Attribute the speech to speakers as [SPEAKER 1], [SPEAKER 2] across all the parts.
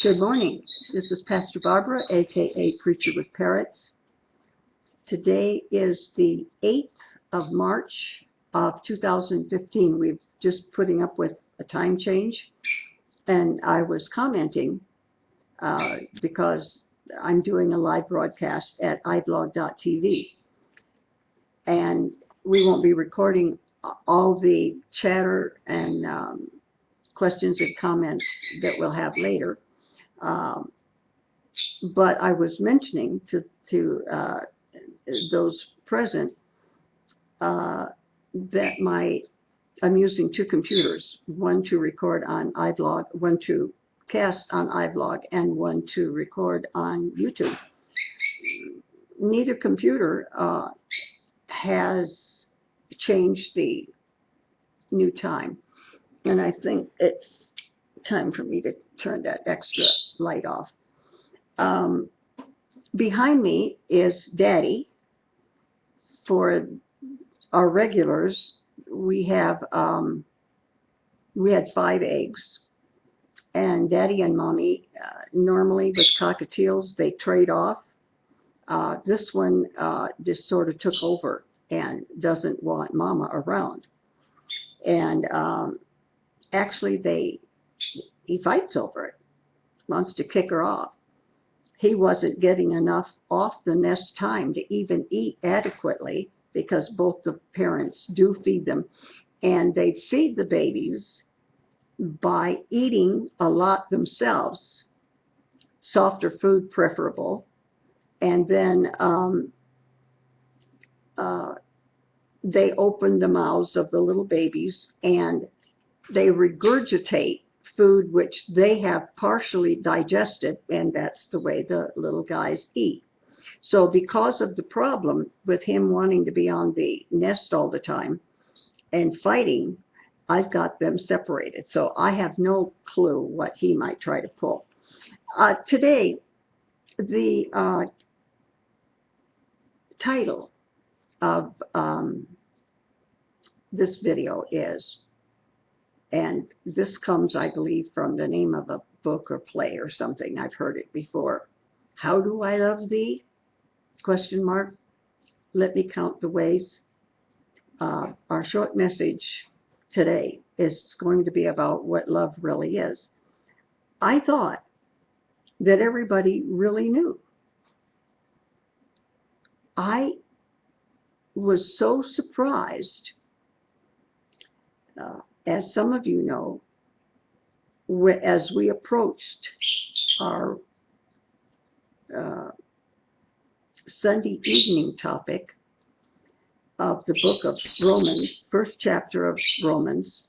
[SPEAKER 1] Good morning. This is Pastor Barbara, aka Preacher with Parrots. Today is the 8th of March of 2015. We've just putting up with a time change, and I was commenting because I'm doing a live broadcast at iblog.tv, and we won't be recording all the chatter and questions and comments that we'll have later. But I was mentioning to those present that I'm using two computers, one to record on iBlog, one to cast on iBlog, and one to record on YouTube. Neither computer has changed the new time, and I think it's time for me to turn that extra light off. Behind me is Daddy. For our regulars, we had 5 eggs, and Daddy and Mommy normally with cockatiels they trade off. This one just sort of took over and doesn't want Mama around, and actually he fights over it, wants to kick her off. He wasn't getting enough off the nest time to even eat adequately, because both the parents do feed them, and they feed the babies by eating a lot themselves, softer food preferable, and then they open the mouths of the little babies and they regurgitate food which they have partially digested, and that's the way the little guys eat. So because of the problem with him wanting to be on the nest all the time and fighting, I've got them separated. So I have no clue what he might try to pull. Today, the title of this video is, and this comes, I believe, from the name of a book or play or something. I've heard it before. How do I love thee? Question mark. Let me count the ways. Our short message today is going to be about what love really is. I thought that everybody really knew. I was so surprised. As some of you know, as we approached our Sunday evening topic of the book of Romans, first chapter of Romans,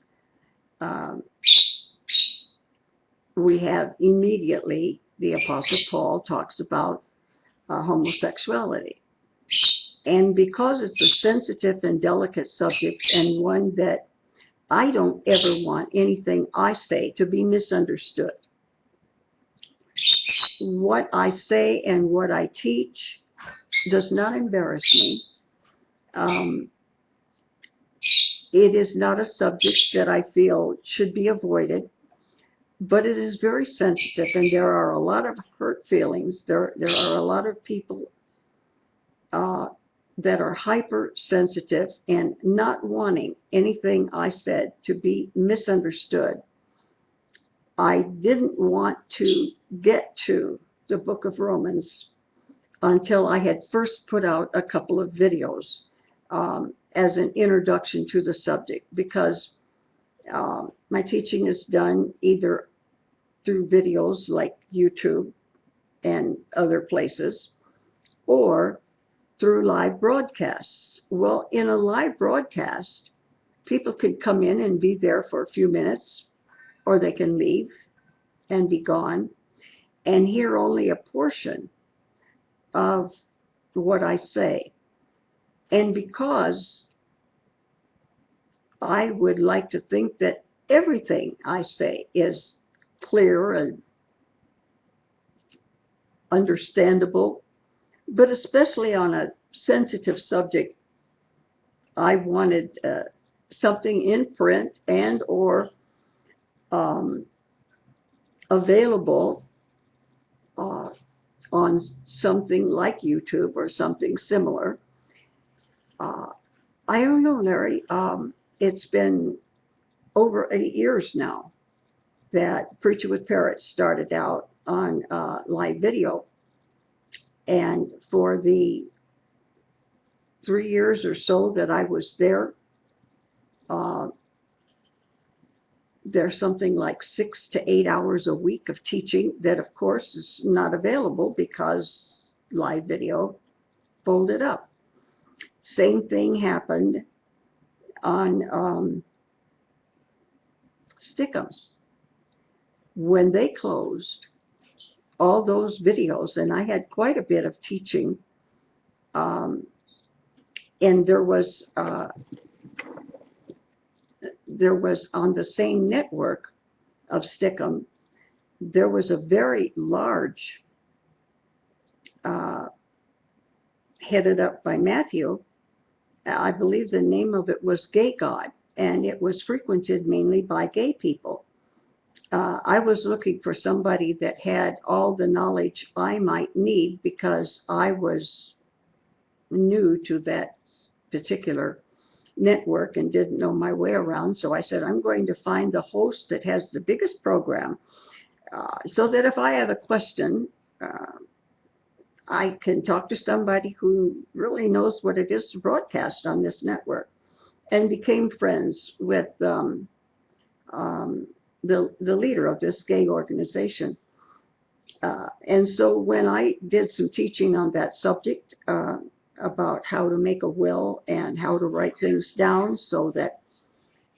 [SPEAKER 1] we have immediately the Apostle Paul talks about homosexuality. And because it's a sensitive and delicate subject, and one that I don't ever want anything I say to be misunderstood. What I say and what I teach does not embarrass me. It is not a subject that I feel should be avoided, but it is very sensitive, and there are a lot of hurt feelings. There are a lot of people that are hypersensitive and not wanting anything I said to be misunderstood. I didn't want to get to the book of Romans until I had first put out a couple of videos as an introduction to the subject, because my teaching is done either through videos like YouTube and other places, or through live broadcasts. Well, in a live broadcast, people can come in and be there for a few minutes, or they can leave and be gone and hear only a portion of what I say. And because I would like to think that everything I say is clear and understandable, but especially on a sensitive subject, I wanted something in print and or available on something like YouTube or something similar. Uh, I don't know, Larry. It's been over 8 years now that Preacher with Parrots started out on live video. And for the 3 years or so that I was there, uh, there's something like 6 to 8 hours a week of teaching that, of course, is not available because live video folded up. Same thing happened on Stickums. When they closed, all those videos, and I had quite a bit of teaching, and there was on the same network of Stickum, there was a very large, headed up by Matthew. I believe the name of it was Gay God, and it was frequented mainly by gay people. I was looking for somebody that had all the knowledge I might need because I was new to that particular network and didn't know my way around. So I said, I'm going to find the host that has the biggest program, so that if I have a question, I can talk to somebody who really knows what it is to broadcast on this network. And became friends with the leader of this gay organization. And so when I did some teaching on that subject, about how to make a will and how to write things down so that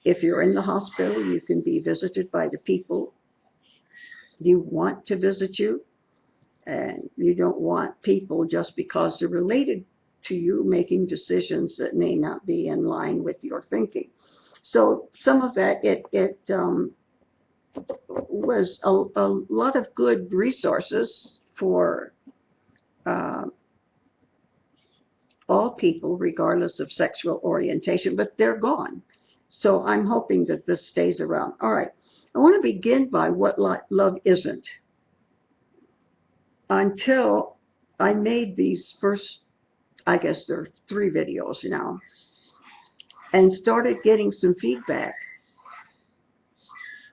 [SPEAKER 1] if you're in the hospital, you can be visited by the people you want to visit you, and you don't want people, just because they're related to you, making decisions that may not be in line with your thinking. So some of that, it was a lot of good resources for all people, regardless of sexual orientation, but they're gone. So I'm hoping that this stays around. All right, I want to begin by what love isn't. Until I made these first, I guess there are 3 videos now, and started getting some feedback,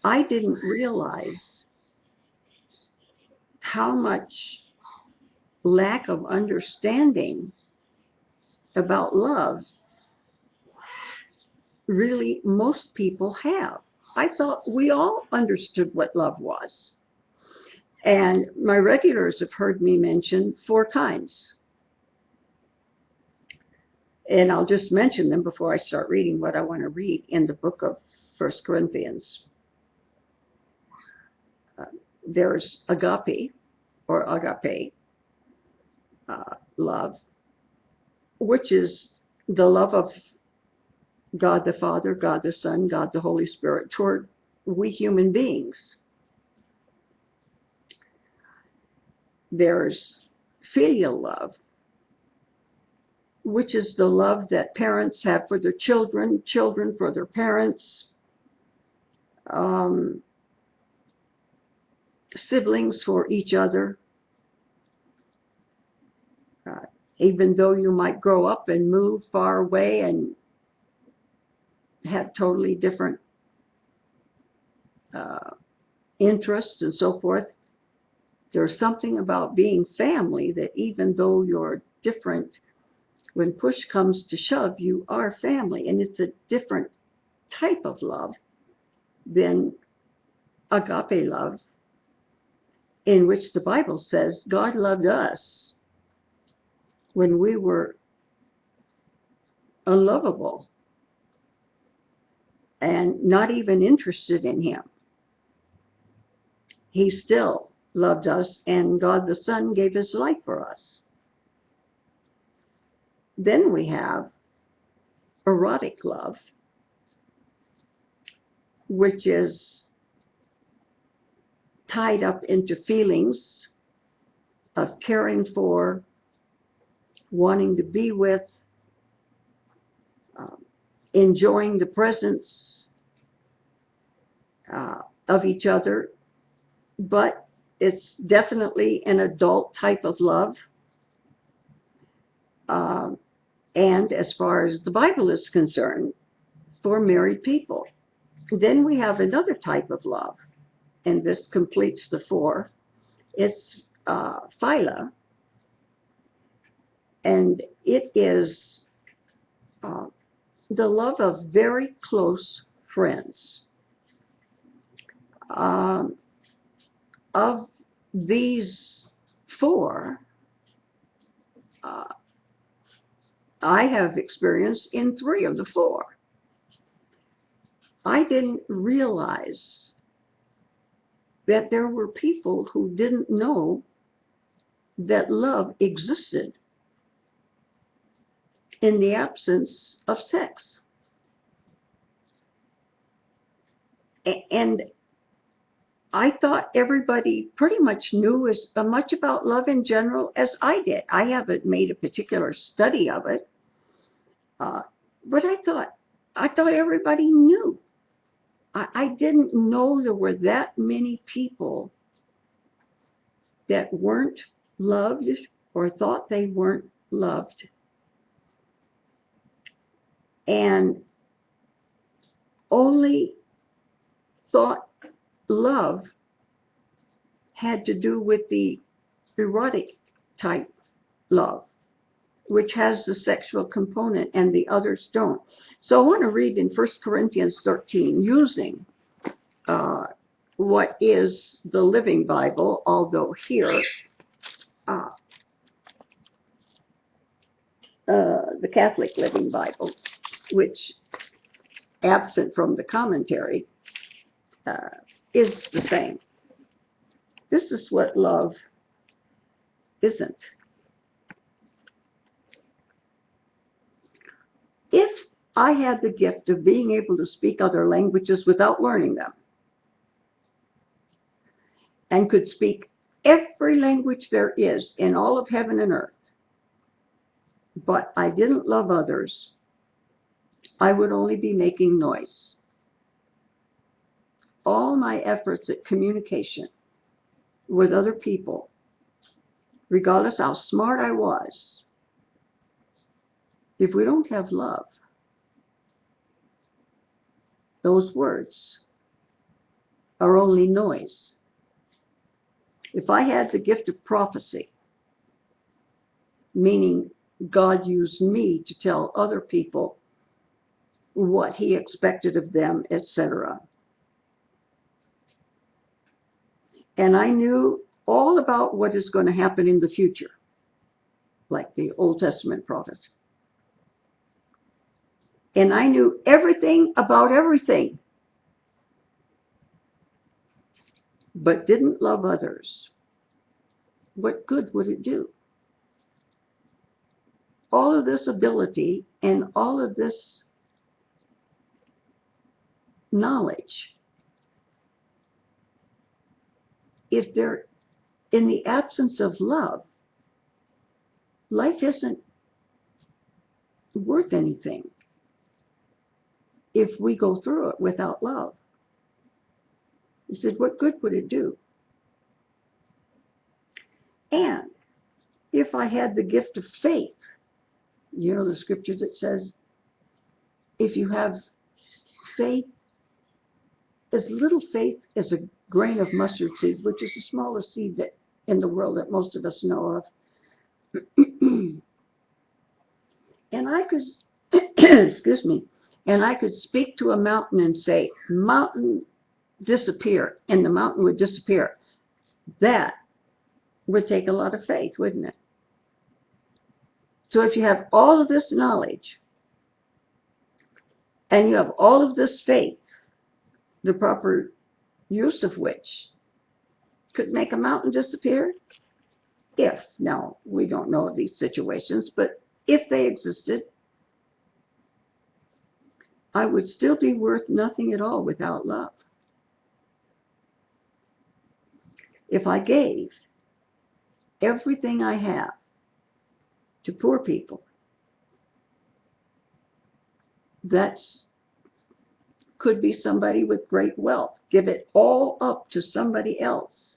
[SPEAKER 1] I didn't realize how much lack of understanding about love really most people have. I thought we all understood what love was. And my regulars have heard me mention 4 kinds. And I'll just mention them before I start reading what I want to read in the book of 1 Corinthians. There's agape, or agape, love, which is the love of God the Father, God the Son, God the Holy Spirit toward we human beings. There's filial love, which is the love that parents have for their children, children for their parents, siblings for each other. Even though you might grow up and move far away and have totally different interests and so forth, there's something about being family that even though you're different, when push comes to shove, you are family. And it's a different type of love than agape love, in which the Bible says God loved us when we were unlovable and not even interested in Him. He still loved us, and God the Son gave His life for us. Then we have erotic love, which is tied up into feelings of caring for, wanting to be with, enjoying the presence of each other, but It's definitely an adult type of love. Um, and as far as the Bible is concerned, for married people. Then we have another type of love, and this completes the four. It's philia, and it is uh, the love of very close friends. Um, of these four, uh, I have experience in three of the four. I didn't realize that there were people who didn't know that love existed in the absence of sex. And I thought everybody pretty much knew as much about love in general as I did. I haven't made a particular study of it, uh, but I thought everybody knew. I didn't know there were that many people that weren't loved or thought they weren't loved, and only thought love had to do with the erotic type love, which has the sexual component and the others don't. So I want to read in 1 Corinthians 13 using what is the Living Bible, although here uh, the Catholic Living Bible, which absent from the commentary uh, is the same. This is what love isn't. If I had the gift of being able to speak other languages without learning them, and could speak every language there is in all of heaven and earth, but I didn't love others, I would only be making noise. All my efforts at communication with other people, regardless how smart I was, if we don't have love, those words are only noise. If I had the gift of prophecy, meaning God used me to tell other people what he expected of them, etc., and I knew all about what is going to happen in the future, like the Old Testament prophets, and I knew everything about everything, but didn't love others, what good would it do? All of this ability and all of this knowledge, if they're in the absence of love, life isn't worth anything if we go through it without love. He said, what good would it do? And if I had the gift of faith, you know the scripture that says, if you have faith, as little faith as a grain of mustard seed, which is the smallest seed that in the world that most of us know of, and I could, excuse me, and I could speak to a mountain and say, mountain, disappear, and the mountain would disappear. That would take a lot of faith, wouldn't it? So if you have all of this knowledge and you have all of this faith, the proper use of which could make a mountain disappear, if, now we don't know these situations, but if they existed, I would still be worth nothing at all without love. If I gave everything I have to poor people, that's could be somebody with great wealth. Give it all up to somebody else.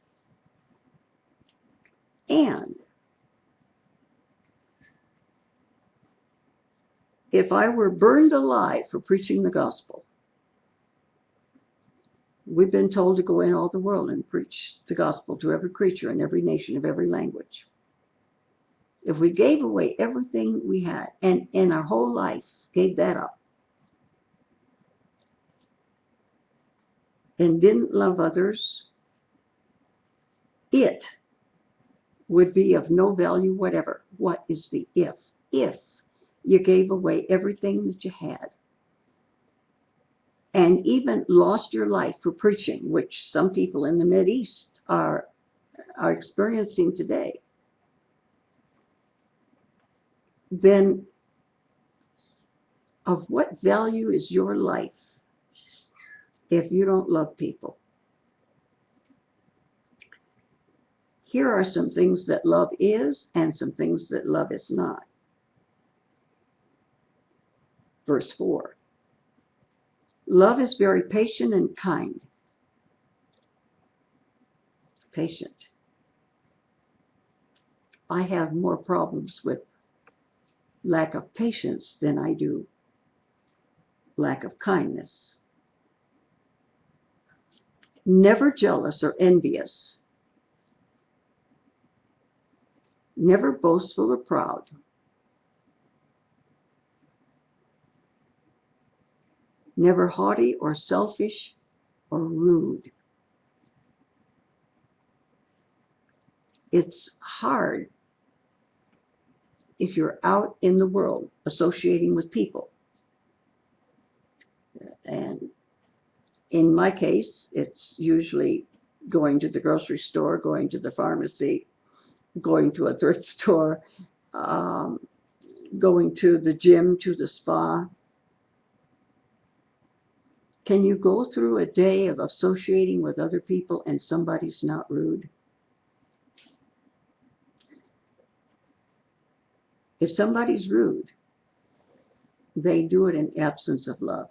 [SPEAKER 1] And if I were burned alive for preaching the gospel, we've been told to go in all the world and preach the gospel to every creature in every nation of every language. If we gave away everything we had and in our whole life gave that up and didn't love others, it would be of no value whatever. What is the if? If you gave away everything that you had and even lost your life for preaching, which some people in the Mideast are experiencing today, then of what value is your life if you don't love people? Here are some things that love is and some things that love is not. Verse 4. Love is very patient and kind. Patient. I have more problems with lack of patience than I do lack of kindness. Never jealous or envious. Never boastful or proud. Never haughty or selfish or rude. It's hard if you're out in the world associating with people. And in my case, it's usually going to the grocery store, going to the pharmacy, going to a thrift store, going to the gym, to the spa. Can you go through a day of associating with other people and somebody's not rude? If somebody's rude, they do it in absence of love.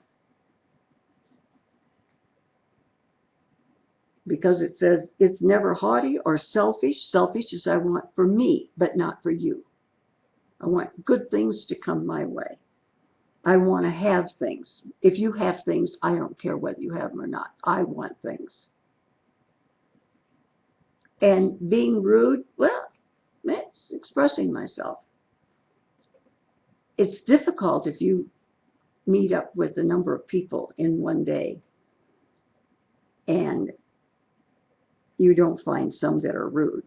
[SPEAKER 1] Because it says it's never haughty or selfish. Selfish is I want for me, but not for you. I want good things to come my way. I want to have things. If you have things, I don't care whether you have them or not. I want things. And being rude, well, it's expressing myself. It's difficult if you meet up with a number of people in one day and you don't find some that are rude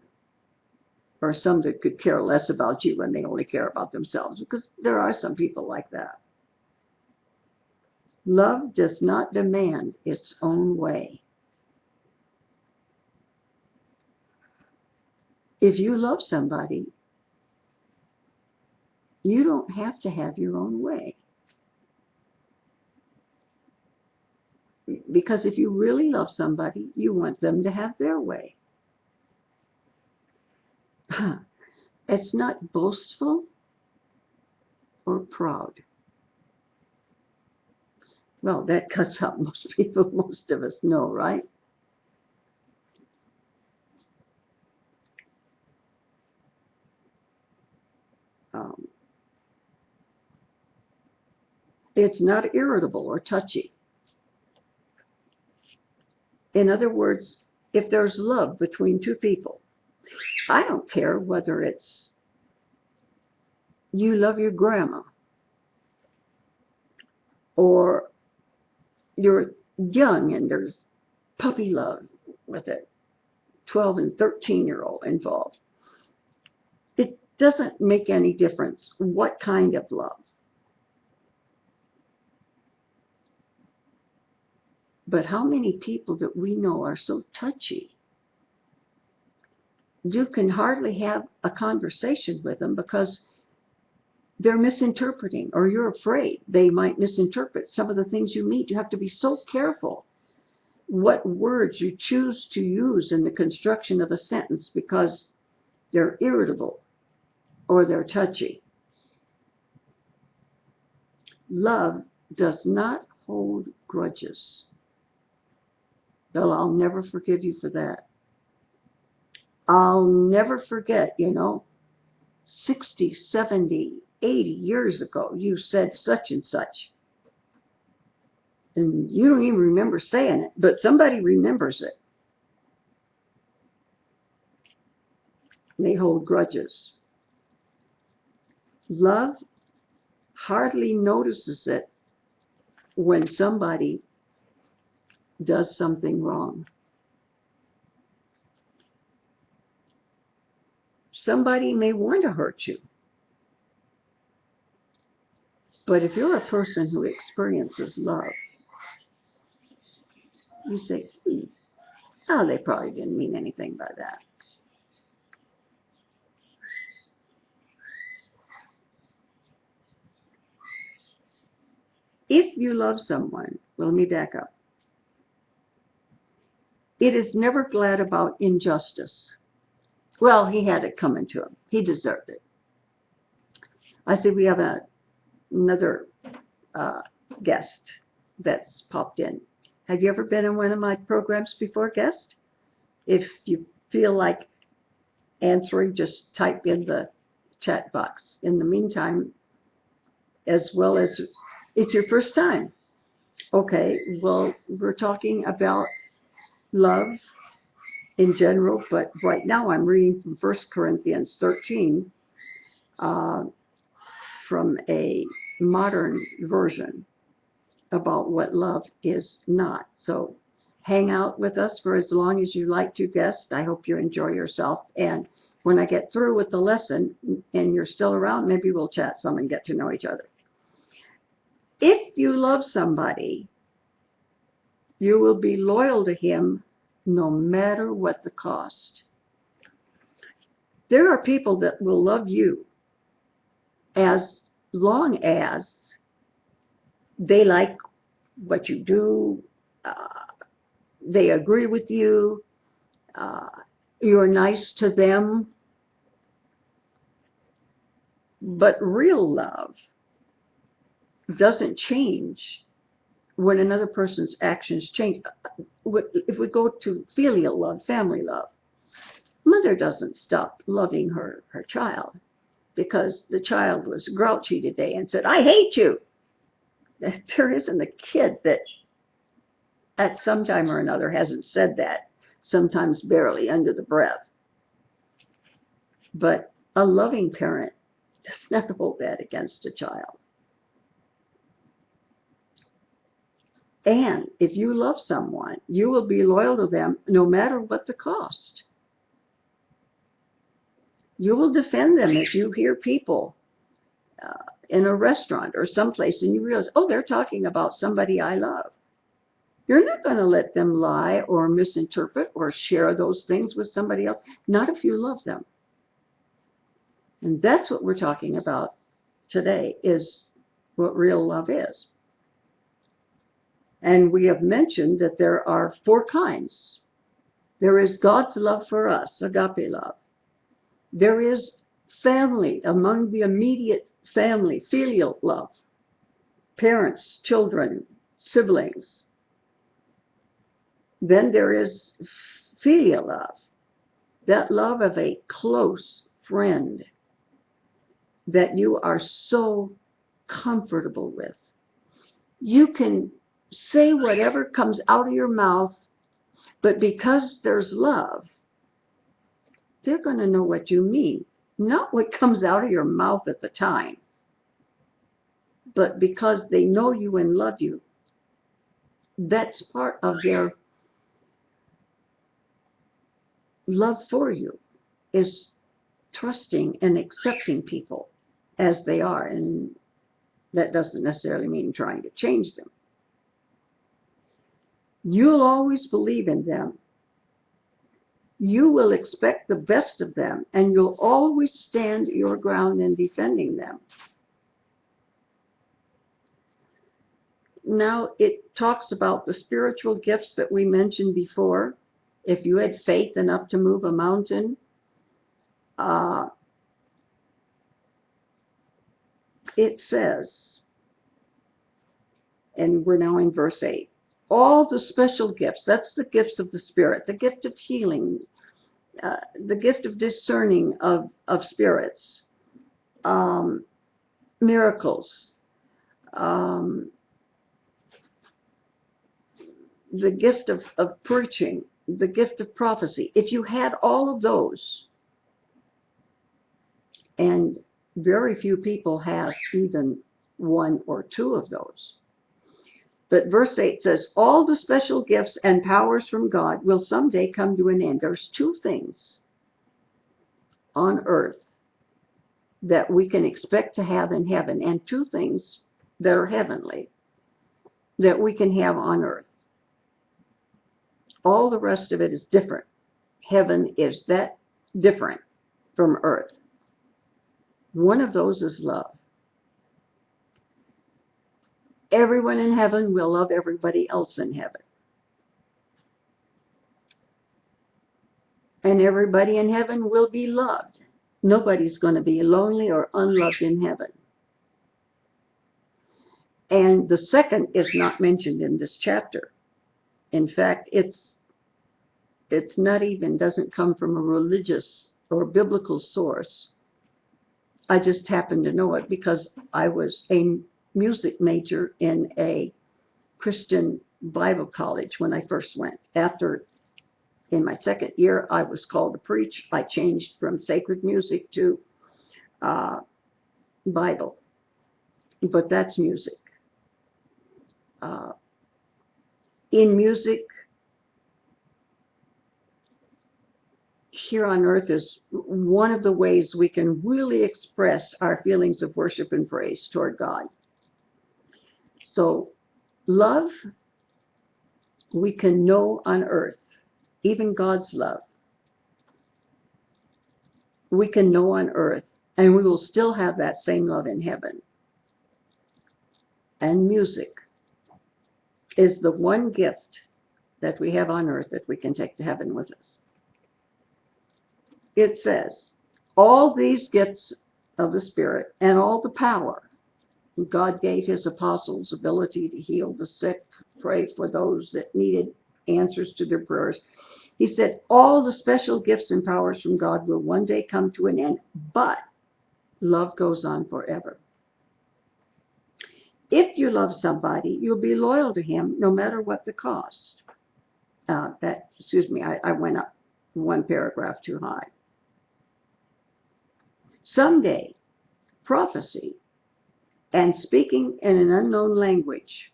[SPEAKER 1] or some that could care less about you when they only care about themselves, because there are some people like that. Love does not demand its own way. If you love somebody, you don't have to have your own way. Because if you really love somebody, you want them to have their way. It's not boastful or proud. Well, that cuts out most people, most of us know, right? It's not irritable or touchy. In other words, if there's love between two people, I don't care whether it's you love your grandma or you're young and there's puppy love with a 12 and 13-year-old involved. It doesn't make any difference what kind of love. But how many people that we know are so touchy? You can hardly have a conversation with them because they're misinterpreting, or you're afraid they might misinterpret some of the things you meet. You have to be so careful what words you choose to use in the construction of a sentence because they're irritable or they're touchy. Love does not hold grudges. Well, I'll never forgive you for that. I'll never forget, 60, 70, 80 years ago, you said such and such. And you don't even remember saying it, but somebody remembers it. They hold grudges. Love hardly notices it when somebody does something wrong. Somebody may want to hurt you. But if you're a person who experiences love, you say, oh, they probably didn't mean anything by that. If you love someone, well, let me back up. It is never glad about injustice. Well, he had it coming to him. He deserved it. I see we have another guest that's popped in. Have you ever been in one of my programs before, guest? If you feel like answering, just type in the chat box. In the meantime, as well as it's your first time. Okay, well, we're talking about love in general, but right now I'm reading from 1 Corinthians 13 from a modern version about what love is not. So hang out with us for as long as you like to, guest. I hope you enjoy yourself. And when I get through with the lesson and you're still around, maybe we'll chat some and get to know each other. If you love somebody, you will be loyal to him no matter what the cost. There are people that will love you as long as they like what you do, they agree with you, you're nice to them. But real love doesn't change when another person's actions change. If we go to filial love, family love, mother doesn't stop loving her child because the child was grouchy today and said, I hate you. There isn't a kid that at some time or another hasn't said that, sometimes barely under the breath. But a loving parent does not hold that against a child. And if you love someone, you will be loyal to them no matter what the cost. You will defend them if you hear people in a restaurant or someplace and you realize, oh, they're talking about somebody I love. You're not going to let them lie or misinterpret or share those things with somebody else, not if you love them. And that's what we're talking about today, is what real love is. And we have mentioned that there are 4 kinds. There is God's love for us, agape love. There is family, among the immediate family, filial love. Parents, children, siblings. Then there is filial love, that love of a close friend that you are so comfortable with. You can say whatever comes out of your mouth, but because there's love, they're going to know what you mean. Not what comes out of your mouth at the time, but because they know you and love you. That's part of their love for you, is trusting and accepting people as they are. And that doesn't necessarily mean trying to change them. You'll always believe in them. You will expect the best of them, and you'll always stand your ground in defending them. Now, it talks about the spiritual gifts that we mentioned before. If you had faith enough to move a mountain, it says, and we're now in verse 8, all the special gifts, that's the gifts of the Spirit, the gift of healing, the gift of discerning of spirits, miracles, um, the gift of preaching, the gift of prophecy. If you had all of those, and very few people have even one or two of those. But verse 8 says, all the special gifts and powers from God will someday come to an end. There's two things on earth that we can expect to have in heaven, and two things that are heavenly that we can have on earth. All the rest of it is different. Heaven is that different from earth. One of those is love. Everyone in heaven will love everybody else in heaven. And everybody in heaven will be loved. Nobody's going to be lonely or unloved in heaven. And the second is not mentioned in this chapter. In fact, it's not even, doesn't come from a religious or biblical source. I just happen to know it because I was a music major in a Christian Bible college when I first went. After, in my second year, I was called to preach. I changed from sacred music to Bible. But that's music. In music, here on earth is one of the ways we can really express our feelings of worship and praise toward God. So, love we can know on earth, even God's love. We can know on earth, and we will still have that same love in heaven. And music is the one gift that we have on earth that we can take to heaven with us. It says, all these gifts of the Spirit and all the power, God gave his apostles ability to heal the sick, pray for those that needed answers to their prayers. He said, all the special gifts and powers from God will one day come to an end, but love goes on forever. If you love somebody, you'll be loyal to him no matter what the cost. I went up one paragraph too high. Someday, prophecy and speaking in an unknown language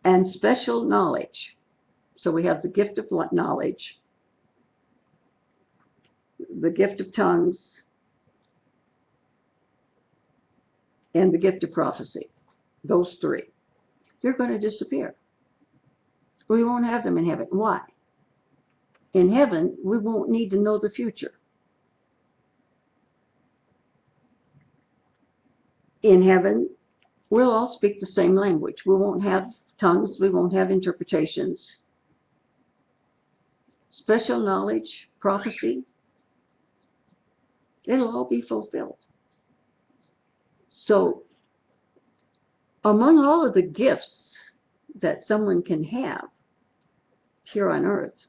[SPEAKER 1] and special knowledge. So we have the gift of knowledge, the gift of tongues, and the gift of prophecy. Those three. They're going to disappear. We won't have them in heaven. Why? In heaven, we won't need to know the future. In heaven, we'll all speak the same language. We won't have tongues. We won't have interpretations. Special knowledge, prophecy, it'll all be fulfilled. So, among all of the gifts that someone can have here on earth,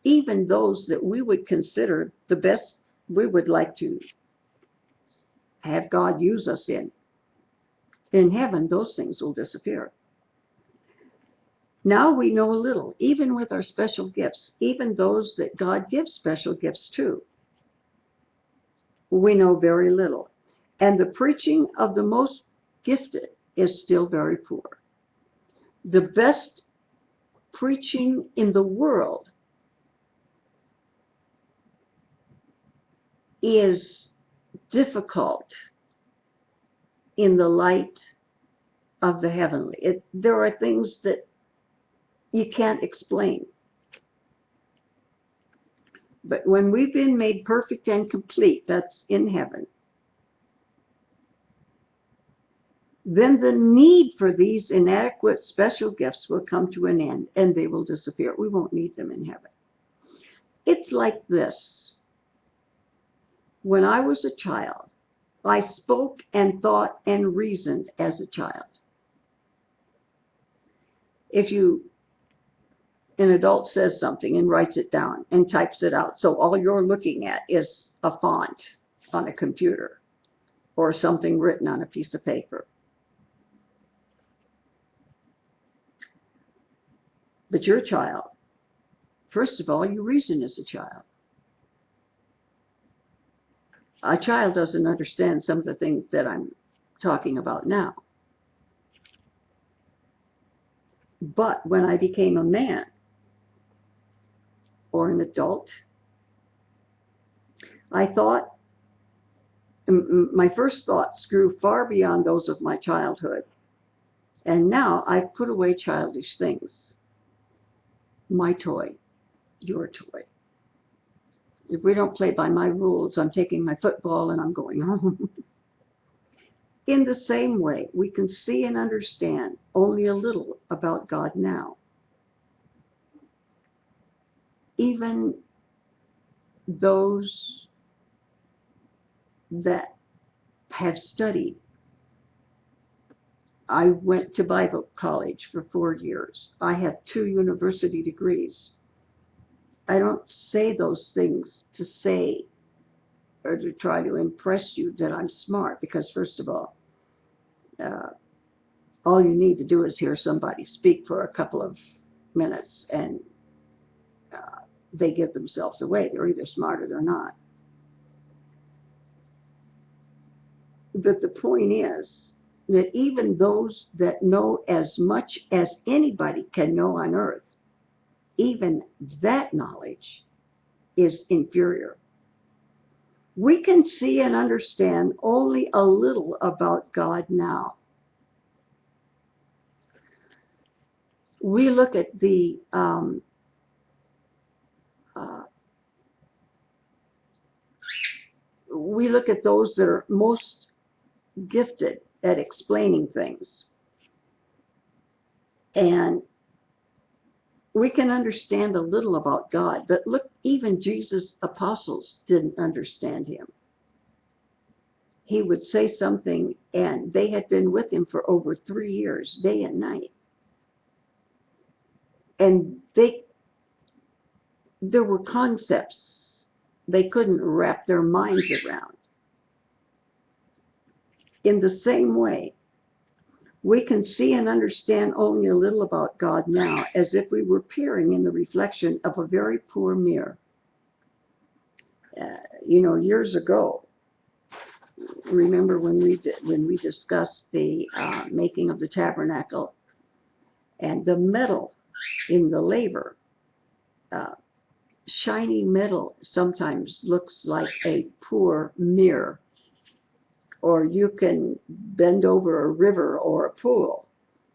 [SPEAKER 1] even those that we would consider the best we would like to have God use us in heaven, those things will disappear. Now we know a little, even with our special gifts, even those that God gives special gifts to. We know very little. And the preaching of the most gifted is still very poor. The best preaching in the world is difficult in the light of the heavenly. There are things that you can't explain. But when we've been made perfect and complete, that's in heaven, then the need for these inadequate special gifts will come to an end and they will disappear. We won't need them in heaven. It's like this. When I was a child, I spoke and thought and reasoned as a child. If you an adult says something and writes it down and types it out. So all you're looking at is a font on a computer or something written on a piece of paper. But you're a child. First of all, you reason as a child. A child doesn't understand some of the things that I'm talking about now. But when I became a man or an adult, I thought, my first thoughts grew far beyond those of my childhood. And now I've put away childish things. My toy, your toy. If we don't play by my rules, I'm taking my football and I'm going home. In the same way, we can see and understand only a little about God now. Even those that have studied. I went to Bible college for 4 years. I have 2 university degrees. I don't say those things to say or to try to impress you that I'm smart, because first of all you need to do is hear somebody speak for a couple of minutes and they give themselves away. They're either smart or they're not. But the point is that even those that know as much as anybody can know on earth, even that knowledge is inferior. We can see and understand only a little about God now. We look at the those that are most gifted at explaining things, and we can understand a little about God. But look, even Jesus' apostles didn't understand him. He would say something, and they had been with him for over 3 years, day and night. And there were concepts they couldn't wrap their minds around. In the same way, we can see and understand only a little about God now, as if we were peering in the reflection of a very poor mirror. Years ago, remember when we discussed the making of the tabernacle, and the metal in the laver, shiny metal sometimes looks like a poor mirror. Or you can bend over a river or a pool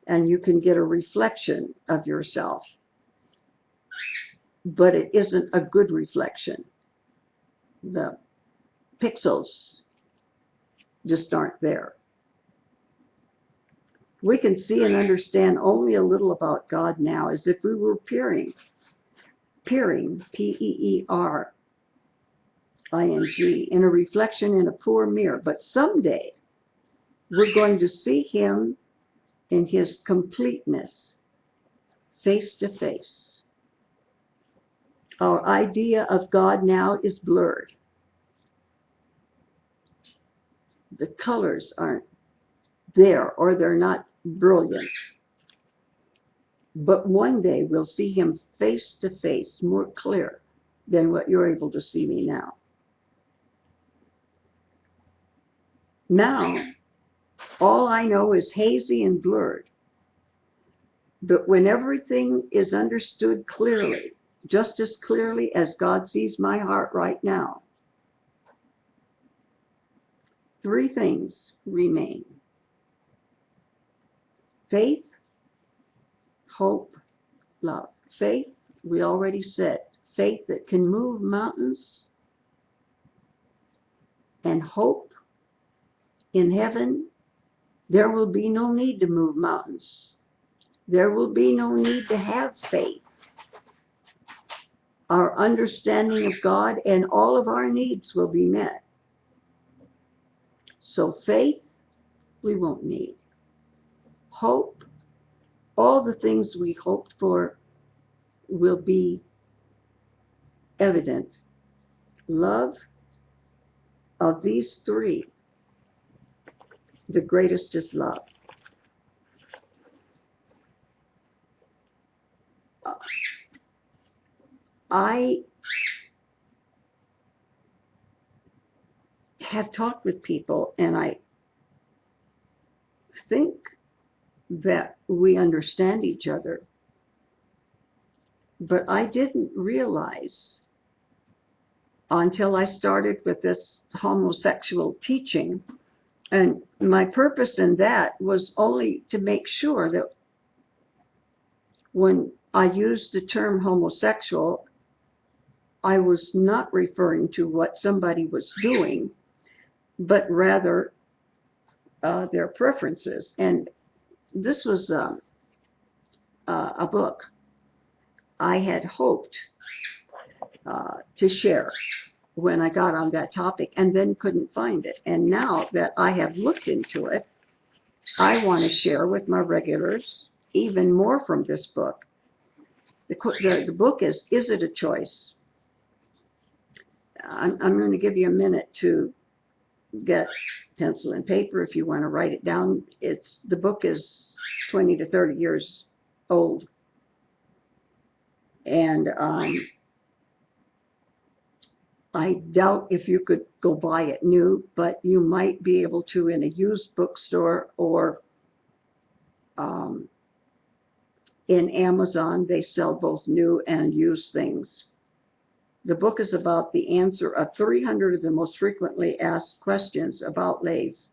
[SPEAKER 1] and you can get a reflection of yourself. But it isn't a good reflection. The pixels just aren't there. We can see and understand only a little about God now, as if we were peering, P-E-E-R-I-N-G, in a reflection in a poor mirror. But someday, we're going to see him in his completeness, face to face. Our idea of God now is blurred. The colors aren't there, or they're not brilliant. But one day we'll see him face to face, more clear than what you're able to see me now. Now, all I know is hazy and blurred. But when everything is understood clearly, just as clearly as God sees my heart right now, 3 things remain: faith, hope, love. Faith, we already said, faith that can move mountains, and hope. In heaven, there will be no need to move mountains. There will be no need to have faith. Our understanding of God and all of our needs will be met. So faith, we won't need. Hope, all the things we hoped for will be evident. Love, of these three, the greatest is love. I have talked with people, and I think that we understand each other, but I didn't realize until I started with this homosexual teaching, and my purpose in that was only to make sure that when I used the term homosexual, I was not referring to what somebody was doing, but rather their preferences. And this was a book I had hoped to share when I got on that topic, and then couldn't find it. And now that I have looked into it, I want to share with my regulars even more from this book. The book is It a Choice? I'm going to give you a minute to get pencil and paper if you want to write it down. The book is 20 to 30 years old, and I doubt if you could go buy it new, but you might be able to in a used bookstore or in Amazon. They sell both new and used things. The book is about the answer of 300 of the most frequently asked questions about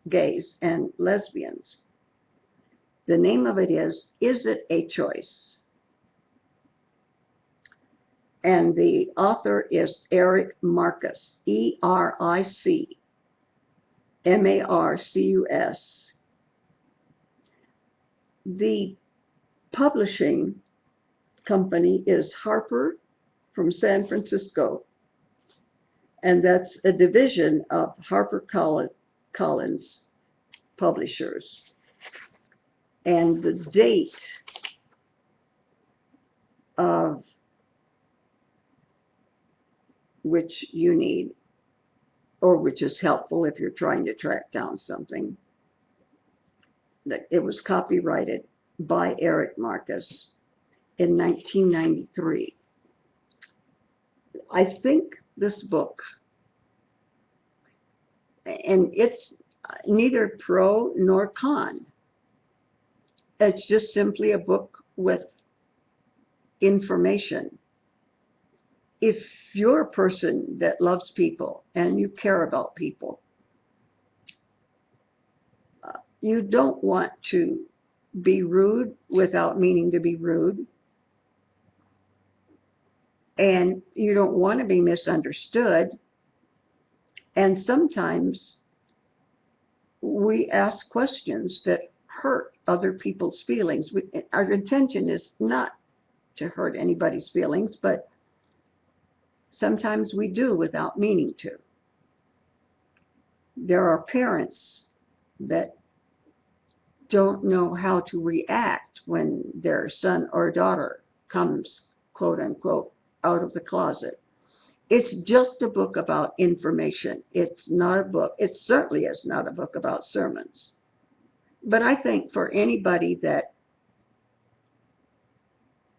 [SPEAKER 1] gays and lesbians. The name of it is It a Choice? And the author is Eric Marcus, EricMarcus. The publishing company is Harper from San Francisco, and that's a division of HarperCollins Publishers. And the date of which you need, or which is helpful if you're trying to track down something, that it was copyrighted by Eric Marcus in 1993. I think this book, and it's neither pro nor con, it's just simply a book with information. If you're a person that loves people and you care about people, you don't want to be rude without meaning to be rude, and you don't want to be misunderstood. And sometimes we ask questions that hurt other people's feelings. Our intention is not to hurt anybody's feelings, but sometimes we do without meaning to. There are parents that don't know how to react when their son or daughter comes, quote unquote, out of the closet. It's just a book about information. It's not a book. It certainly is not a book about sermons. But I think for anybody that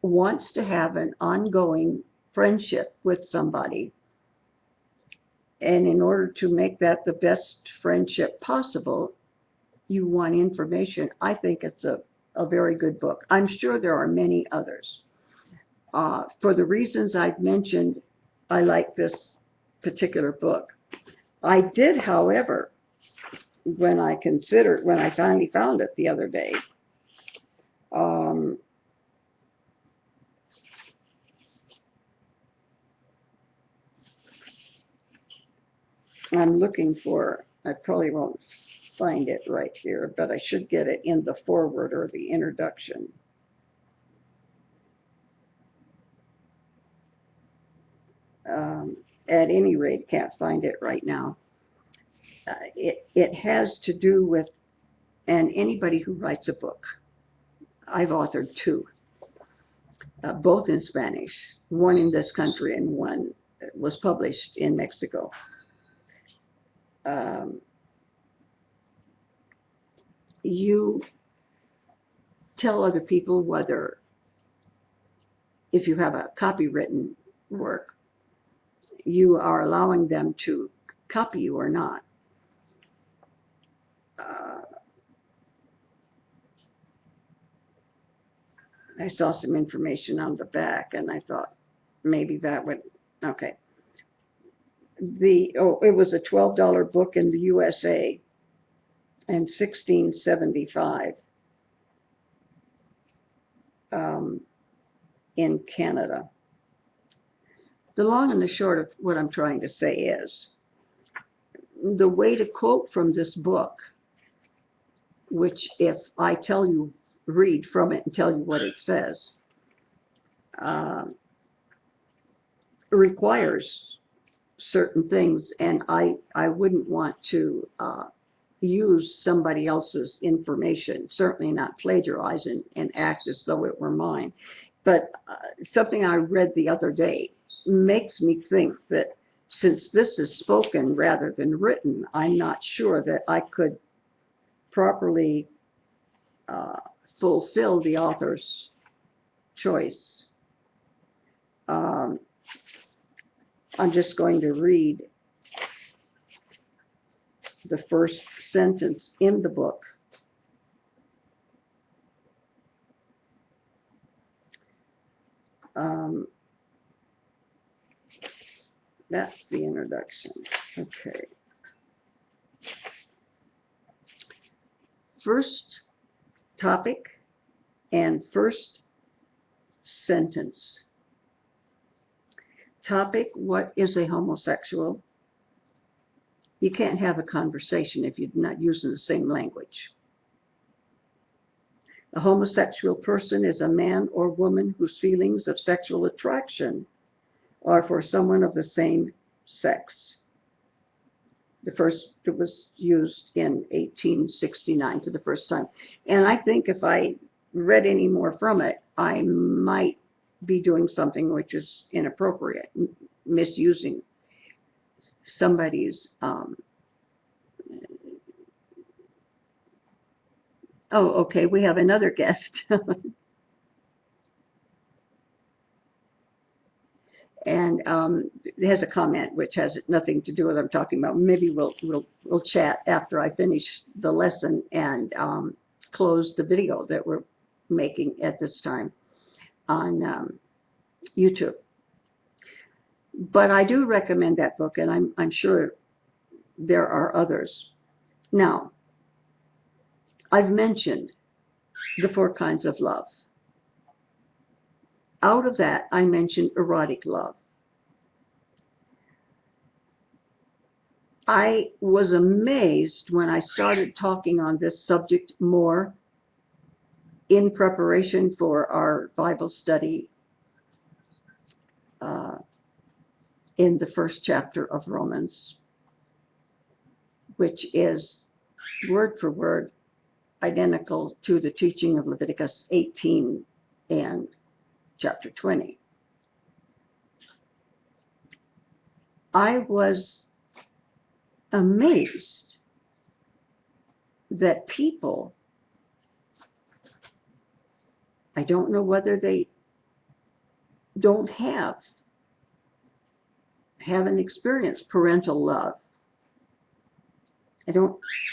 [SPEAKER 1] wants to have an ongoing friendship with somebody, and in order to make that the best friendship possible, you want information, I think it's a very good book. I'm sure there are many others. For the reasons I've mentioned, I like this particular book. I did, however, when I finally found it the other day, I'm looking for, I probably won't find it right here, but I should get it in the foreword or the introduction. At any rate, can't find it right now. It has to do with, and anybody who writes a book, I've authored 2, both in Spanish, one in this country and one was published in Mexico. You tell other people whether, if you have a copywritten work, you are allowing them to copy you or not. I saw some information on the back and I thought maybe that would, okay. It was a $12 book in the USA and $16.75 in Canada. The long and the short of what I'm trying to say is, the way to quote from this book, which if I tell you, read from it and tell you what it says, requires certain things, and I wouldn't want to use somebody else's information, certainly not plagiarize and act as though it were mine. But something I read the other day makes me think that since this is spoken rather than written, I'm not sure that I could properly fulfill the author's choice. I'm just going to read the first sentence in the book. That's the introduction. Okay. First topic and first sentence. Topic: what is a homosexual? You can't have a conversation if you're not using the same language. A homosexual person is a man or woman whose feelings of sexual attraction are for someone of the same sex. The first, it was used in 1869 for the first time. And I think if I read any more from it, I might be doing something which is inappropriate, misusing somebody's oh, okay, we have another guest. And it has a comment which has nothing to do with what I'm talking about. Maybe we'll chat after I finish the lesson and close the video that we're making at this time on YouTube. But I do recommend that book, and I'm sure there are others. Now, I've mentioned the 4 kinds of love. Out of that, I mentioned erotic love. I was amazed when I started talking on this subject more in preparation for our Bible study in the first chapter of Romans, which is word for word identical to the teaching of Leviticus 18 and chapter 20. I was amazed that people, I don't know whether they haven't experienced parental love.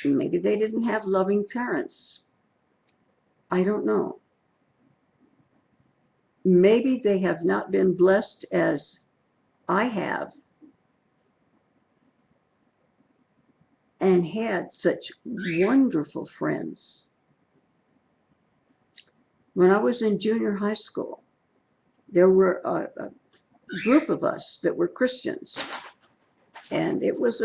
[SPEAKER 1] Maybe they didn't have loving parents. I don't know. Maybe they have not been blessed as I have and had such wonderful friends. When I was in junior high school, there were a group of us that were Christians, and it was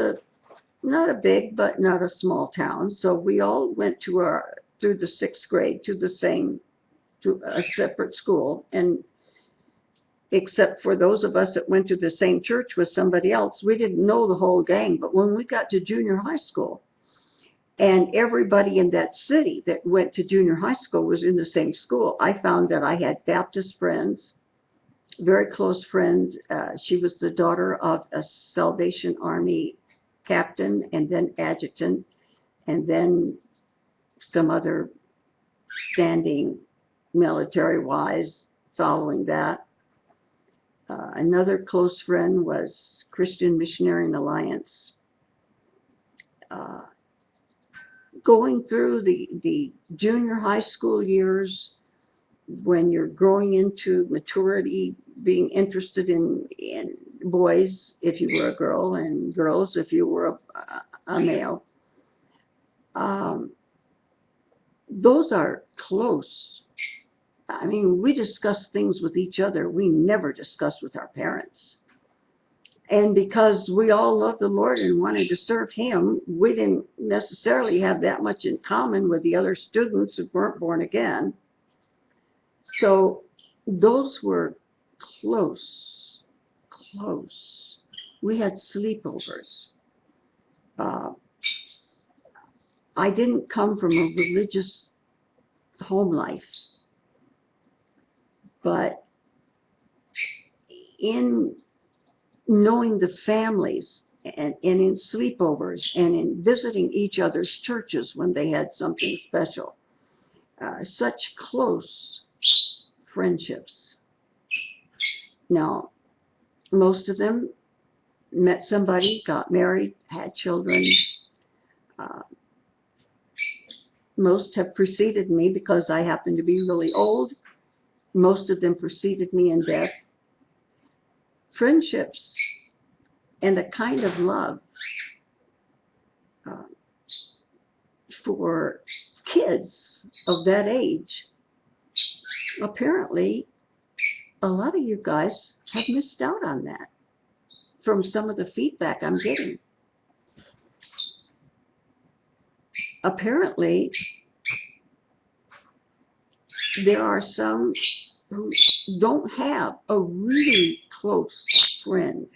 [SPEAKER 1] not a big but not a small town, so we all went through the 6th grade to a separate school, and except for those of us that went to the same church with somebody else, we didn't know the whole gang. But when we got to junior high school, And everybody in that city that went to junior high school was in the same school. I found that I had Baptist friends, very close friends. She was the daughter of a Salvation Army captain and then adjutant, and then some other standing military-wise following that. Another close friend was Christian Missionary Alliance. Uh, Going through the junior high school years, when you're growing into maturity, being interested in boys if you were a girl, and girls if you were a male, those are close. I mean, we discuss things with each other we never discussed with our parents. And because we all loved the Lord and wanted to serve Him, we didn't necessarily have that much in common with the other students who weren't born again. So those were close, close. We had sleepovers. I didn't come from a religious home life, but in knowing the families and in sleepovers and in visiting each other's churches when they had something special, such close friendships. Now, most of them met somebody, got married, had children. Most have preceded me because I happen to be really old. Most of them preceded me in death. Friendships and a kind of love for kids of that age. Apparently, a lot of you guys have missed out on that from some of the feedback I'm getting. Apparently, there are some who don't have a really close friend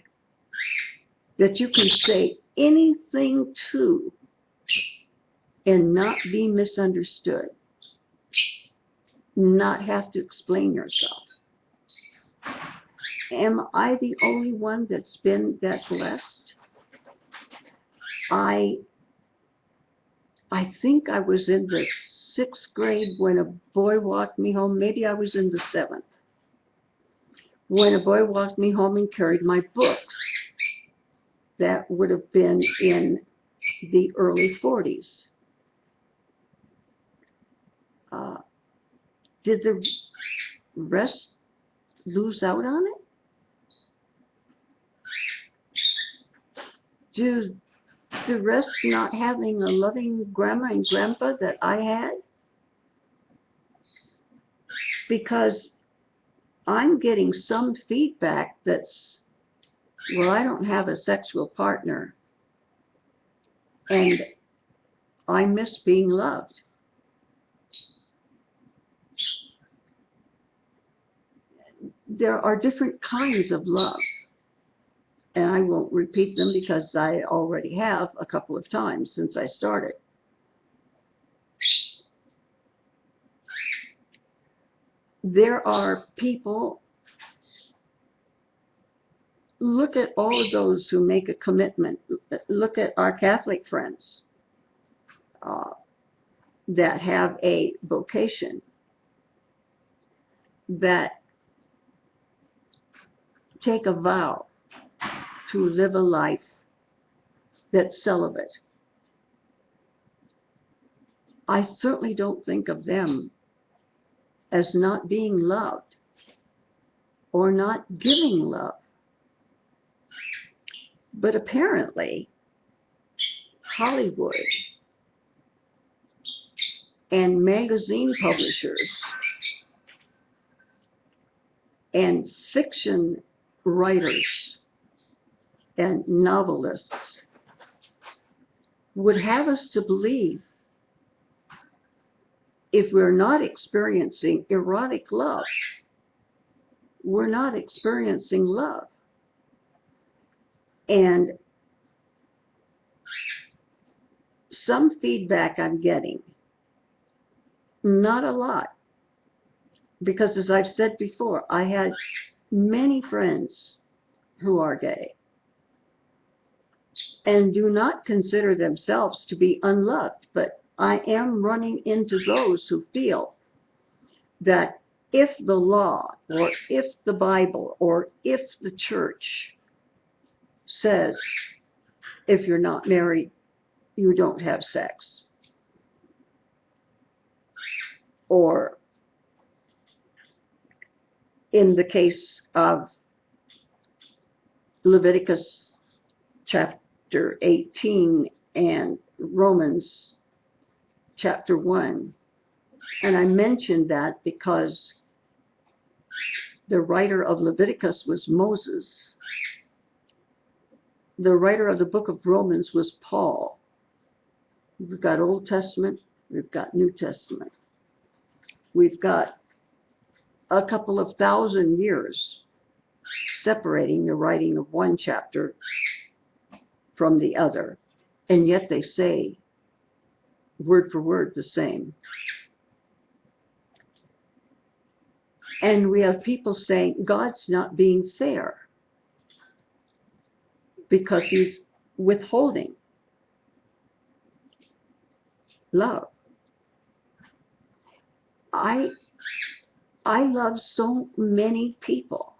[SPEAKER 1] that you can say anything to and not be misunderstood, not have to explain yourself. Am I the only one that's been that blessed? I think I was in the 6th grade when a boy walked me home. Maybe I was in the 7th. When a boy walked me home and carried my books. That would have been in the early 40s. Did the rest lose out on it? Do the rest not having a loving grandma and grandpa that I had? Because I'm getting some feedback that's, well, I don't have a sexual partner and I miss being loved. There are different kinds of love, and I won't repeat them because I already have a couple of times since I started. There are people, look at all of those who make a commitment. Look at our Catholic friends that have a vocation, that take a vow to live a life that's celibate. I certainly don't think of them as not being loved or not giving love. But apparently, Hollywood and magazine publishers and fiction writers and novelists would have us to believe if we're not experiencing erotic love, we're not experiencing love. And some feedback I'm getting. Not a lot. Because as I've said before, I had many friends who are gay and do not consider themselves to be unloved. But I am running into those who feel that if the law or if the Bible or if the church says if you're not married, you don't have sex, or in the case of Leviticus chapter 18 and Romans chapter 1. And I mentioned that because the writer of Leviticus was Moses. The writer of the book of Romans was Paul. We've got Old Testament, we've got New Testament. We've got a couple of thousand years separating the writing of one chapter from the other, and yet they say word for word the same. And we have people saying God's not being fair because he's withholding love. I love so many people,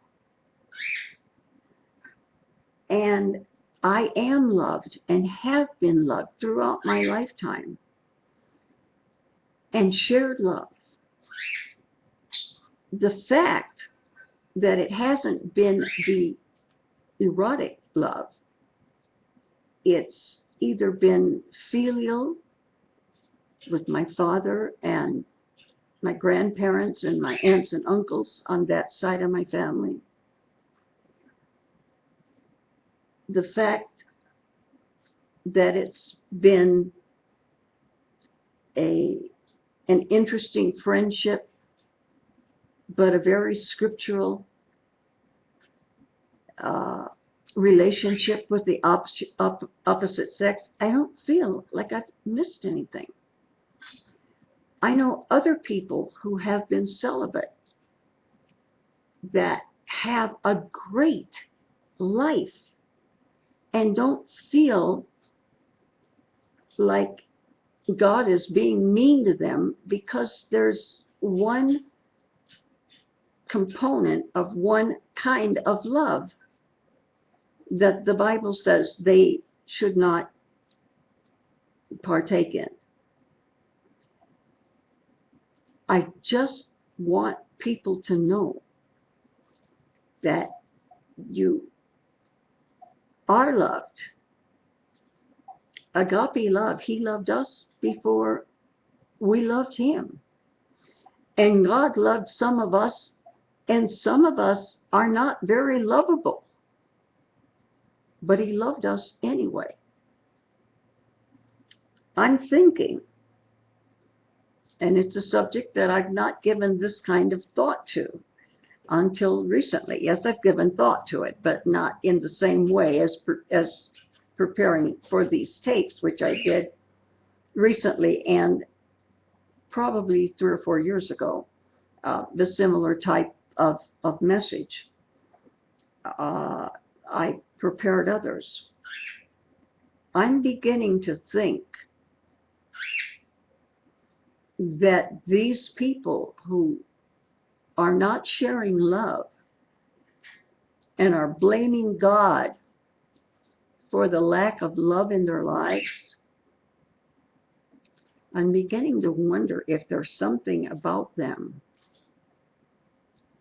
[SPEAKER 1] and I am loved and have been loved throughout my lifetime and shared love. The fact that it hasn't been the erotic love, it's either been filial with my father and my grandparents and my aunts and uncles on that side of my family. The fact that it's been an interesting friendship, but a very scriptural relationship with the opposite sex, I don't feel like I've missed anything. I know other people who have been celibate that have a great life and don't feel like God is being mean to them because there's one component of one kind of love that the Bible says they should not partake in. I just want people to know that you are loved. Agape love, he loved us before we loved him. And God loved some of us, and some of us are not very lovable. But he loved us anyway. I'm thinking, and it's a subject that I've not given this kind of thought to until recently. Yes, I've given thought to it, but not in the same way as preparing for these tapes, which I did recently and probably 3 or 4 years ago, the similar type of message. I prepared others. I'm beginning to think that these people who are not sharing love and are blaming God for the lack of love in their lives, I'm beginning to wonder if there's something about them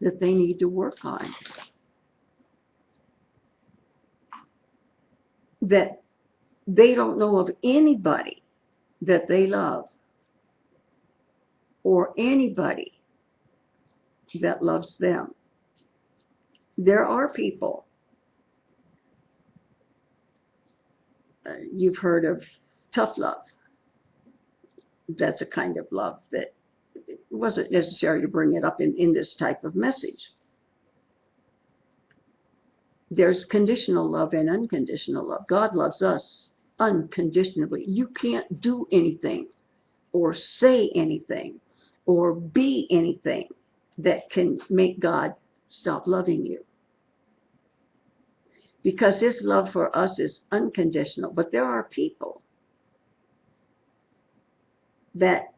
[SPEAKER 1] that they need to work on. That they don't know of anybody that they love or anybody that loves them. There are people, you've heard of tough love. That's a kind of love that it wasn't necessary to bring it up in this type of message. There's conditional love and unconditional love. God loves us unconditionally. You can't do anything or say anything or be anything that can make God stop loving you. Because his love for us is unconditional. But there are people that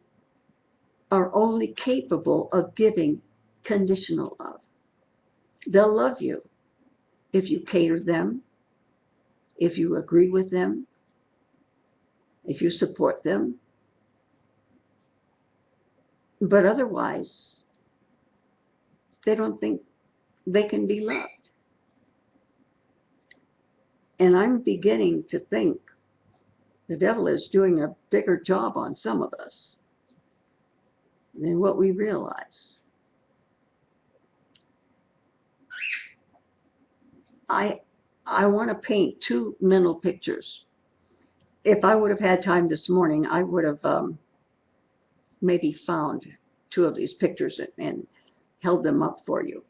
[SPEAKER 1] are only capable of giving conditional love. They'll love you if you cater them, if you agree with them, if you support them. But otherwise, they don't think they can be loved. And I'm beginning to think the devil is doing a bigger job on some of us than what we realize. I want to paint two mental pictures. If I would have had time this morning, I would have maybe found two of these pictures and held them up for you.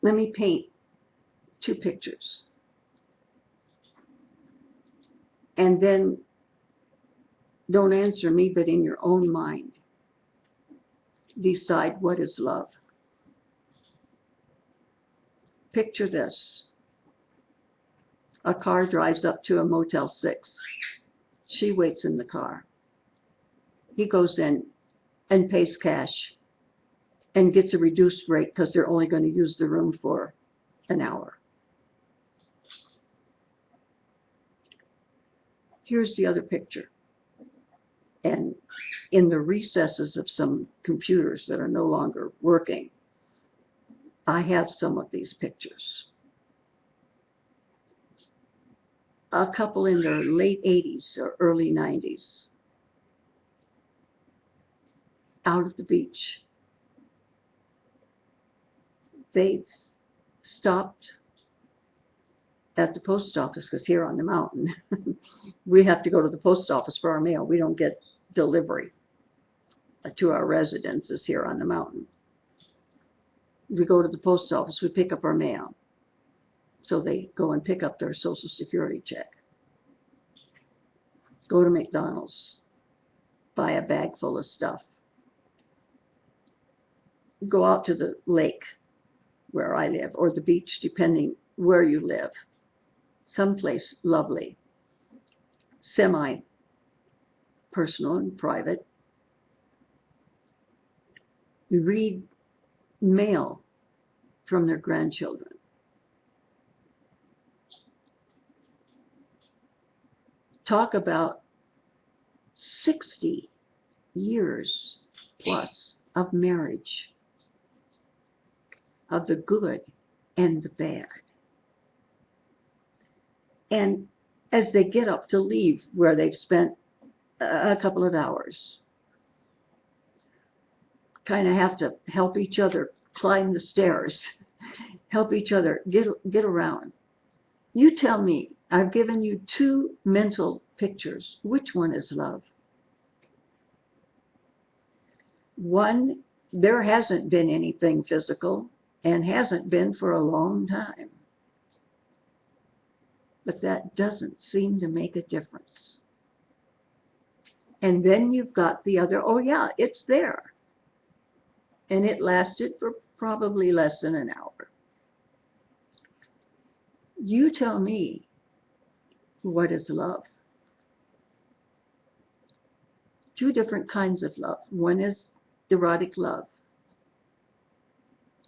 [SPEAKER 1] Let me paint two pictures. And then don't answer me, but in your own mind, decide what is love. Picture this. A car drives up to a Motel 6. She waits in the car. He goes in and pays cash and gets a reduced rate because they're only going to use the room for an hour. Here's the other picture. And in the recesses of some computers that are no longer working, I have some of these pictures. A couple in their late 80s or early 90s, out at the beach. They've stopped at the post office, because here on the mountain, we have to go to the post office for our mail. We don't get delivery to our residences here on the mountain. We go to the post office, we pick up our mail. So they go and pick up their Social Security check. Go to McDonald's, buy a bag full of stuff. Go out to the lake where I live, or the beach, depending where you live. Someplace lovely, semi-personal and private. You read mail from their grandchildren. Talk about 60 years plus of marriage, of the good and the bad. And as they get up to leave where they've spent a couple of hours, kind of have to help each other climb the stairs, help each other get around. You tell me, I've given you two mental pictures. Which one is love? One, there hasn't been anything physical and hasn't been for a long time. But that doesn't seem to make a difference. And then you've got the other, oh yeah, it's there. And it lasted for probably less than an hour. You tell me, what is love? Two different kinds of love. One is erotic love.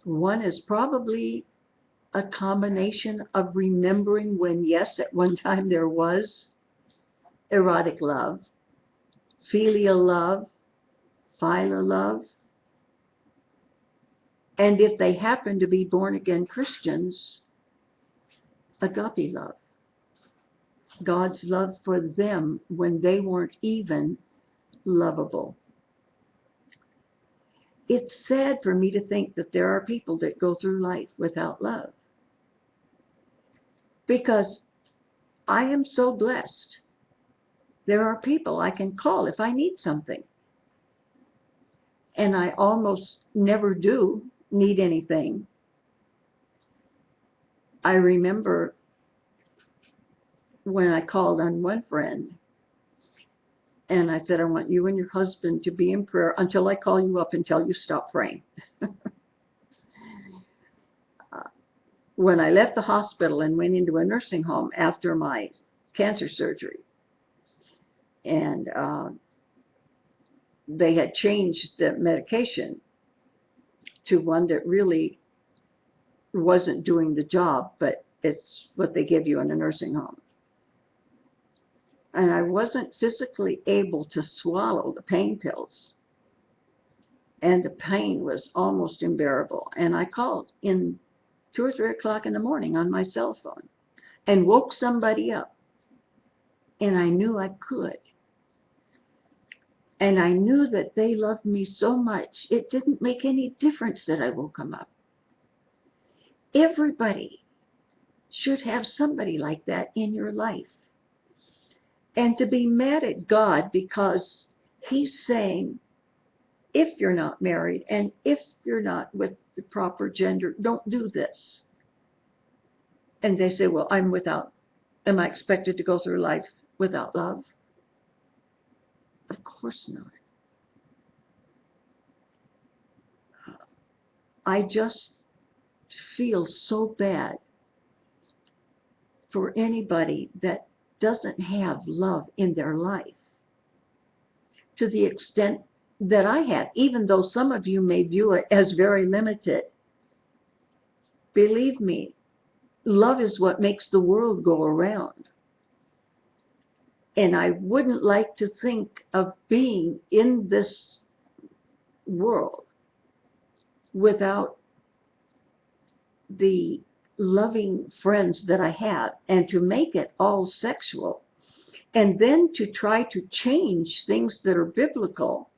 [SPEAKER 1] One is probably a combination of remembering when, yes, at one time there was erotic love, filial love, philia love, and if they happen to be born-again Christians, agape love. God's love for them when they weren't even lovable. It's sad for me to think that there are people that go through life without love. Because I am so blessed. There are people I can call if I need something. And I almost never do need anything I remember when I called on one friend and I said, I want you and your husband to be in prayer until I call you up and tell you stop praying. When I left the hospital and went into a nursing home after my cancer surgery, and they had changed the medication to one that really wasn't doing the job, but it's what they give you in a nursing home. And I wasn't physically able to swallow the pain pills. And the pain was almost unbearable. And I called in 2 or 3 o'clock in the morning on my cell phone and woke somebody up. And I knew I could. And I knew that they loved me so much, it didn't make any difference that I woke them up. Everybody should have somebody like that in your life. And to be mad at God because He's saying, if you're not married and if you're not with the proper gender, don't do this. And they say, well, am I expected to go through life without love? Of course not. I just feel so bad for anybody that doesn't have love in their life to the extent that I have, even though some of you may view it as very limited. Believe me, love is what makes the world go around. And I wouldn't like to think of being in this world without the loving friends that I have, and to make it all sexual, and then to try to change things that are biblical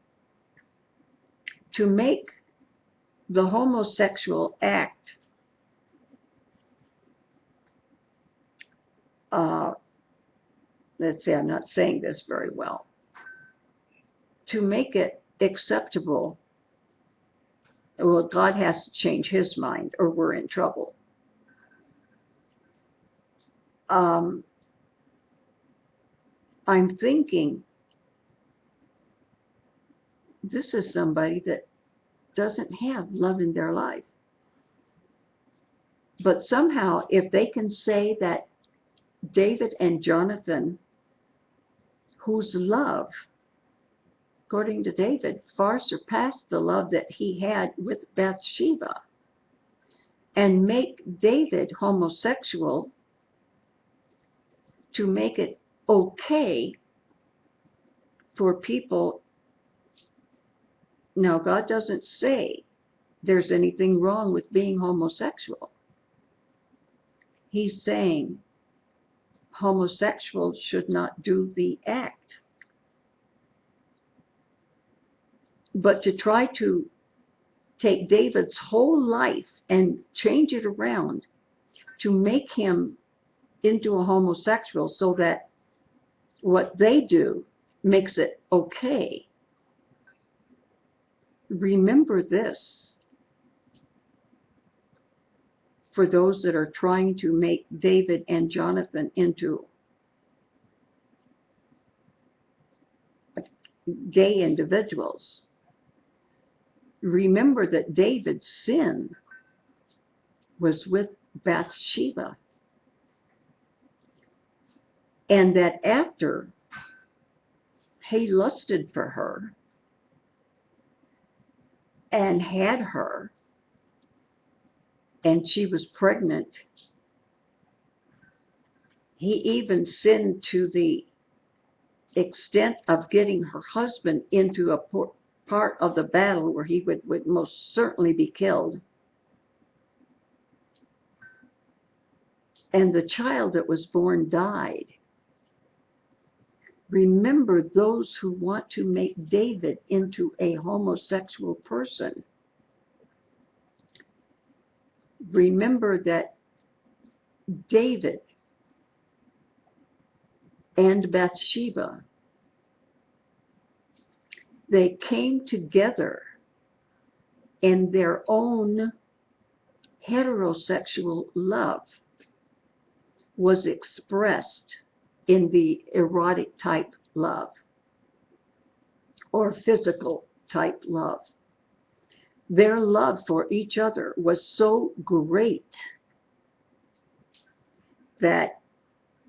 [SPEAKER 1] to make the homosexual act let's say, I'm not saying this very well, to make it acceptable. Well, God has to change His mind or we're in trouble. I'm thinking this is somebody that doesn't have love in their life. But somehow, if they can say that David and Jonathan, whose love, according to David, far surpassed the love that he had with Bathsheba, and make David homosexual to make it okay for people. Now, God doesn't say there's anything wrong with being homosexual. He's saying homosexuals should not do the act. But to try to take David's whole life and change it around to make him into a homosexual so that what they do makes it okay. Remember this, for those that are trying to make David and Jonathan into gay individuals. Remember that David's sin was with Bathsheba, and that after he lusted for her and had her, and she was pregnant, he even sinned to the extent of getting her husband into a part of the battle where he would most certainly be killed. And the child that was born died. Remember those who want to make David into a homosexual person. Remember that David and Bathsheba, they came together in their own heterosexual love. was expressed in the erotic type love or physical type love. Their love for each other was so great that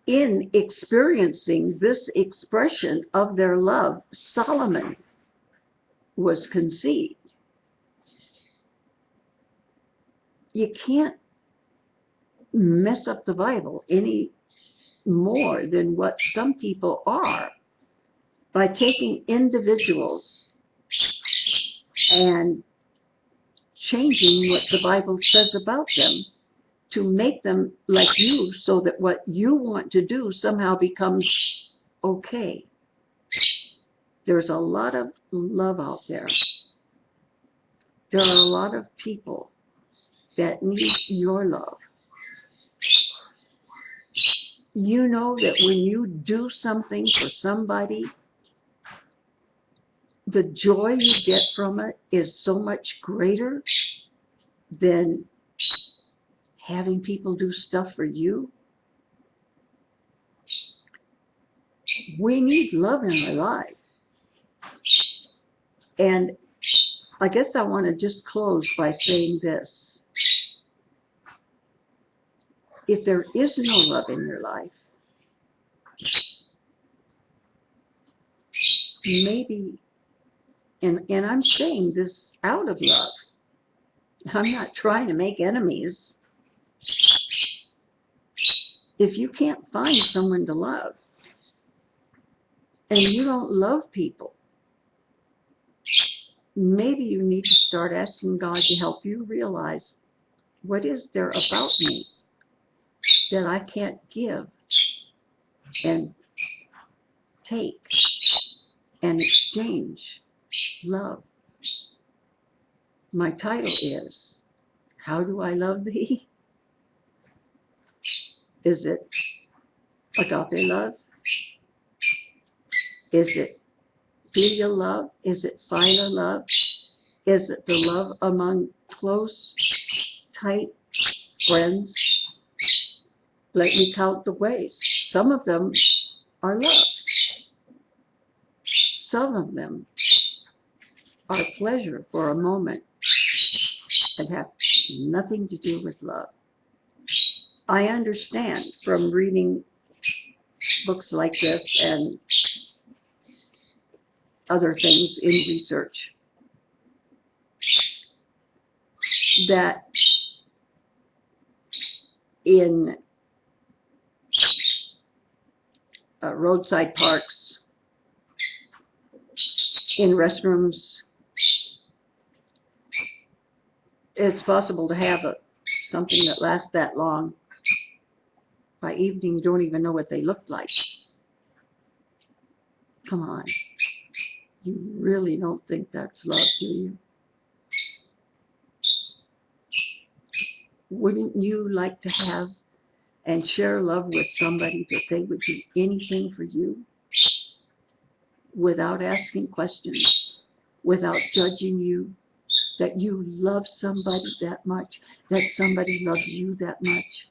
[SPEAKER 1] in experiencing this expression of their love, Solomon was conceived. You can't mess up the Bible any more than what some people are by taking individuals and changing what the Bible says about them to make them like you, so that what you want to do somehow becomes okay. There's a lot of love out there. There are a lot of people that need your love. You know that when you do something for somebody, the joy you get from it is so much greater than having people do stuff for you. We need love in our life. And I guess I want to just close by saying this. If there is no love in your life, maybe, and I'm saying this out of love, I'm not trying to make enemies. If you can't find someone to love, and you don't love people, maybe you need to start asking God to help you realize, what is there about me that I can't give and take and exchange love? My title is, How Do I Love Thee? Is it agape love? Is it filial love? Is it philo love? Is it the love among close, tight friends? Let me count the ways. Some of them are love. Some of them are pleasure for a moment and have nothing to do with love. I understand from reading books like this and other things in research that in roadside parks, in restrooms, it's possible to have something that lasts that long. By evening, you don't even know what they looked like. Come on. You really don't think that's love, do you? Wouldn't you like to have and share love with somebody that they would do anything for you without asking questions, without judging you, that you love somebody that much, that somebody loves you that much?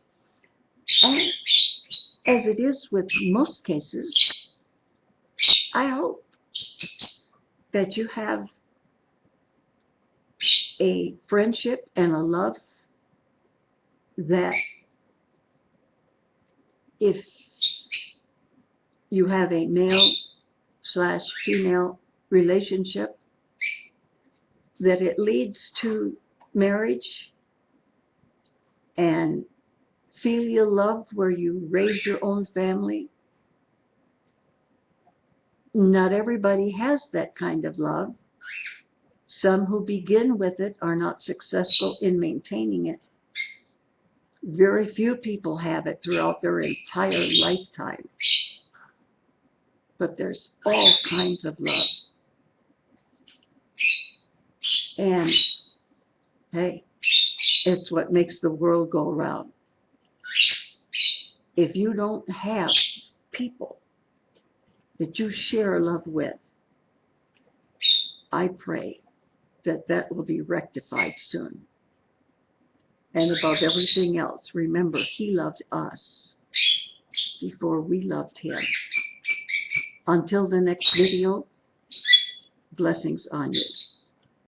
[SPEAKER 1] And as it is with most cases, I hope that you have a friendship and a love that if you have a male/female relationship, that it leads to marriage and filial love where you raise your own family. Not everybody has that kind of love. Some who begin with it are not successful in maintaining it. Very few people have it throughout their entire lifetime. But there's all kinds of love. And, hey, it's what makes the world go round. If you don't have people that you share love with, I pray that that will be rectified soon. And above everything else, remember, He loved us. before we loved Him. Until the next video, blessings on you.